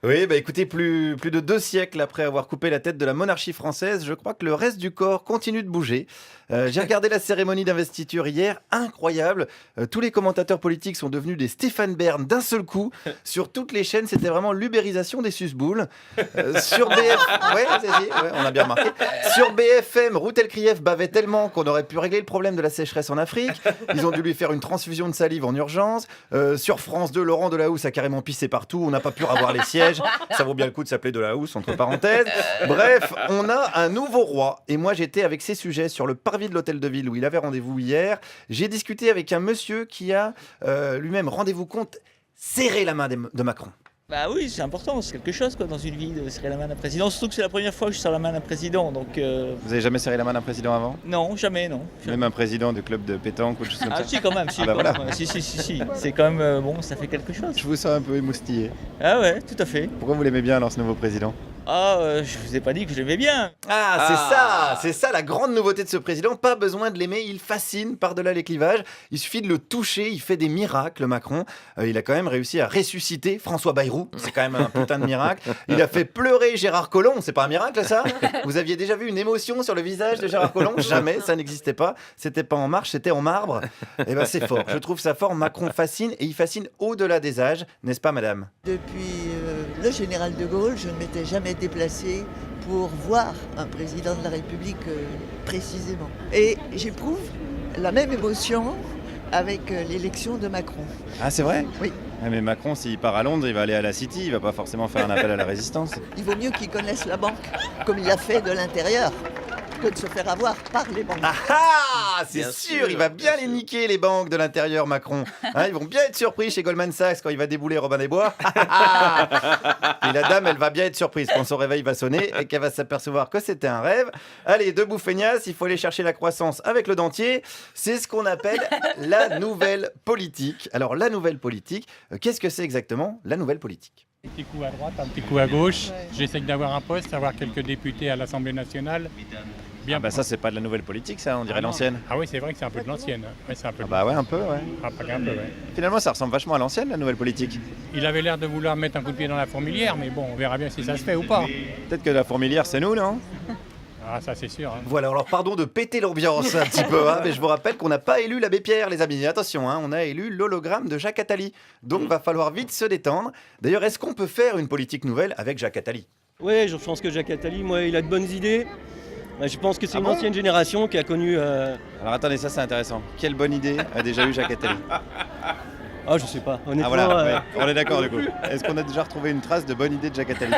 Oui, bah écoutez, plus de 2 siècles après avoir coupé la tête de la monarchie française, je crois que le reste du corps continue de bouger. J'ai regardé la cérémonie d'investiture hier, incroyable. Tous les commentateurs politiques sont devenus des Stéphane Bern d'un seul coup. Sur toutes les chaînes, c'était vraiment l'ubérisation des susboules. Sur ouais, on a bien remarqué. Sur BFM, Routel Krief bavait tellement qu'on aurait pu régler le problème de la sécheresse en Afrique. Ils ont dû lui faire une transfusion de salive en urgence. Sur France 2, Laurent Delahousse a carrément pissé partout. On n'a pas pu avoir les sièges. Ça vaut bien le coup de s'appeler Delahousse, entre parenthèses. Bref, on a un nouveau roi. Et moi, j'étais avec ses sujets sur le parvis de l'hôtel de ville où il avait rendez-vous hier. J'ai discuté avec un monsieur qui a lui-même, rendez-vous compte, serré la main de Macron. Bah oui, c'est important, c'est quelque chose quoi, dans une vie de serrer la main d'un président. Surtout que c'est la première fois que je serre la main d'un président, donc... Vous avez jamais serré la main d'un président avant ? Non, jamais, non. Même un président de club de pétanque ou de choses comme ça ? Si, quand même, si. Ah bah voilà. Même. Si. C'est quand même, bon, ça fait quelque chose. Je vous sens un peu émoustillé. Ah ouais, tout à fait. Pourquoi vous l'aimez bien alors ce nouveau président ? Je vous ai pas dit que je l'aimais bien. C'est ça la grande nouveauté de ce président. Pas besoin de l'aimer, il fascine par-delà les clivages. Il suffit de le toucher, il fait des miracles, Macron. Il a quand même réussi à ressusciter François Bayrou. C'est quand même un putain de miracle. Il a fait pleurer Gérard Collomb. C'est pas un miracle ça ? Vous aviez déjà vu une émotion sur le visage de Gérard Collomb ? Jamais, ça n'existait pas. C'était pas en marche, c'était en marbre. Et ben c'est fort. Je trouve ça fort. Macron fascine et il fascine au-delà des âges, n'est-ce pas, madame ? Depuis le général de Gaulle, je ne m'étais jamais déplacée pour voir un président de la République précisément. Et j'éprouve la même émotion avec l'élection de Macron. Ah, c'est vrai ? Oui. Ah, mais Macron, s'il part à Londres, il va aller à la City, il va pas forcément faire un appel à la résistance. Il vaut mieux qu'il connaisse la banque, comme il l'a fait de l'intérieur, que de se faire avoir par les banques. C'est sûr, il va bien les niquer les banques de l'intérieur, Macron. Ils vont bien être surpris chez Goldman Sachs quand il va débouler Robin des Bois. Et la dame, elle va bien être surprise quand son réveil va sonner et qu'elle va s'apercevoir que c'était un rêve. Allez, debout feignasse, il faut aller chercher la croissance avec le dentier. C'est ce qu'on appelle la nouvelle politique. Alors, la nouvelle politique, qu'est-ce que c'est exactement, la nouvelle politique ? Un petit coup à droite, un petit coup à gauche. J'essaye d'avoir un poste, avoir quelques députés à l'Assemblée nationale. Bien. Ça, c'est pas de la nouvelle politique, ça, on dirait l'ancienne. Ah oui, c'est vrai que c'est un peu de l'ancienne. Ouais, c'est un peu ouais, un peu, ouais. pas qu'un peu, ouais. Finalement, ça ressemble vachement à l'ancienne, la nouvelle politique. Il avait l'air de vouloir mettre un coup de pied dans la fourmilière, mais bon, on verra bien si ça se fait ou pas. Peut-être que la fourmilière, c'est nous, non ? Ah, ça c'est sûr. Voilà, alors pardon de péter l'ambiance un petit peu, mais je vous rappelle qu'on n'a pas élu l'abbé Pierre, les amis. Attention, on a élu l'hologramme de Jacques Attali. Donc, va falloir vite se détendre. D'ailleurs, est-ce qu'on peut faire une politique nouvelle avec Jacques Attali ? Oui, je pense que Jacques Attali, il a de bonnes idées. Je pense que c'est une ancienne génération qui a connu... Alors attendez, ça c'est intéressant. Quelle bonne idée a déjà eu Jacques Attali ? Ah, je sais pas, honnêtement... On est d'accord du coup. Est-ce qu'on a déjà retrouvé une trace de bonne idée de Jacques Attali ?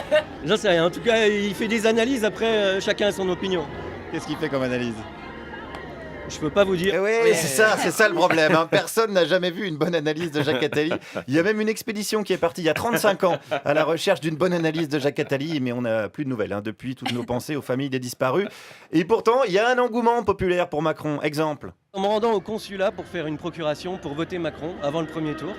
J'en sais rien, en tout cas, il fait des analyses, après, chacun a son opinion. Qu'est-ce qu'il fait comme analyse ? Je peux pas vous dire. Oui, c'est ça le problème. Personne n'a jamais vu une bonne analyse de Jacques Attali. Il y a même une expédition qui est partie il y a 35 ans à la recherche d'une bonne analyse de Jacques Attali, mais on n'a plus de nouvelles depuis. Toutes nos pensées aux familles des disparus. Et pourtant, il y a un engouement populaire pour Macron. Exemple. En me rendant au consulat pour faire une procuration pour voter Macron avant le premier tour,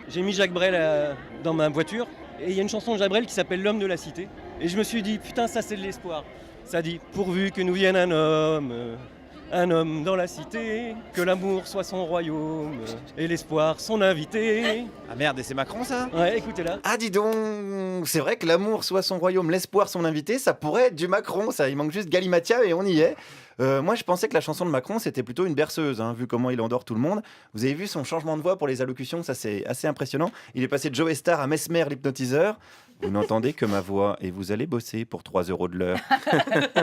j'ai mis Jacques Brel dans ma voiture et il y a une chanson de Jacques Brel qui s'appelle L'homme de la cité. Et je me suis dit, putain, ça c'est de l'espoir. Ça dit, pourvu que nous vienne un homme dans la cité, que l'amour soit son royaume et l'espoir son invité. Ah merde, et c'est Macron ça ? Ouais, écoutez-là. Ah dis donc, c'est vrai que l'amour soit son royaume, l'espoir son invité, ça pourrait être du Macron, ça. Il manque juste Galimatia et on y est. Moi je pensais que la chanson de Macron c'était plutôt une berceuse, vu comment il endort tout le monde. Vous avez vu son changement de voix pour les allocutions, ça c'est assez impressionnant. Il est passé de Joe Star à Mesmer l'hypnotiseur. Vous n'entendez que ma voix et vous allez bosser pour 3 € de l'heure.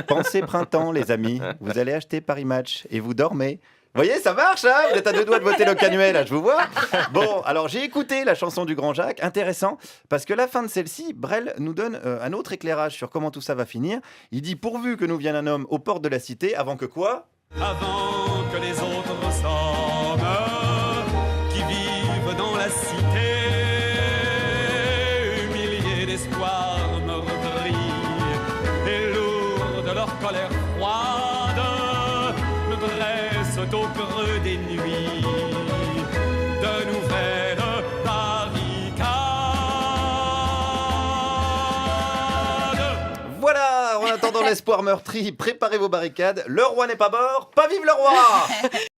Pensez printemps les amis, vous allez acheter Paris Match et vous dormez. Vous voyez, ça marche, vous êtes à 2 doigts de voter le Canuel, là, je vous vois. Bon, alors j'ai écouté la chanson du Grand Jacques, intéressant, parce que la fin de celle-ci, Brel nous donne un autre éclairage sur comment tout ça va finir. Il dit, pourvu que nous vienne un homme aux portes de la cité, avant que quoi ? Avant que les autres sommes qui vivent dans la cité, humiliés d'espoir meurtris et lourds de leur colère froide, me dressent au creux des nuits de nouvelles barricades. Voilà, en attendant l'espoir meurtri, préparez vos barricades. Le roi n'est pas mort, pas vive le roi!